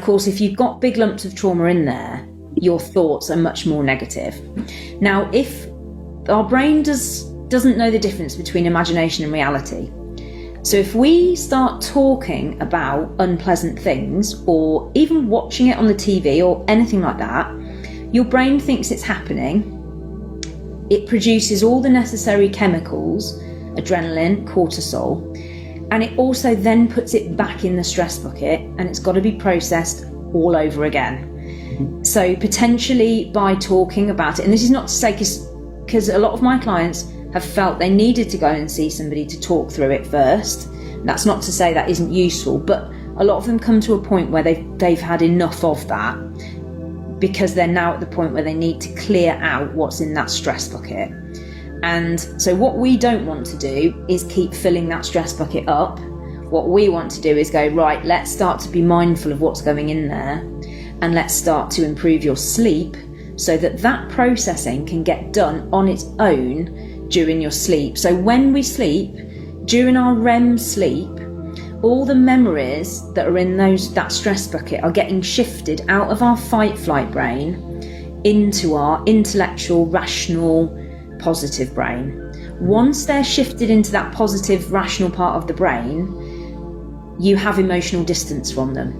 course, if you've got big lumps of trauma in there, your thoughts are much more negative. Now, if our brain doesn't know the difference between imagination and reality. So if we start talking about unpleasant things, or even watching it on the TV or anything like that, your brain thinks it's happening. It produces all the necessary chemicals, adrenaline, cortisol, and it also then puts it back in the stress bucket, and it's got to be processed all over again. So potentially by talking about it, and this is not to say, because a lot of my clients have felt they needed to go and see somebody to talk through it first. That's not to say that isn't useful, but a lot of them come to a point where they've had enough of that, because they're now at the point where they need to clear out what's in that stress bucket. And so what we don't want to do is keep filling that stress bucket up. What we want to do is go, right, let's start to be mindful of what's going in there, and let's start to improve your sleep so that that processing can get done on its own during your sleep. So when we sleep, during our REM sleep, all the memories that are in that stress bucket are getting shifted out of our fight-flight brain into our intellectual, rational, positive brain. Once they're shifted into that positive, rational part of the brain, you have emotional distance from them.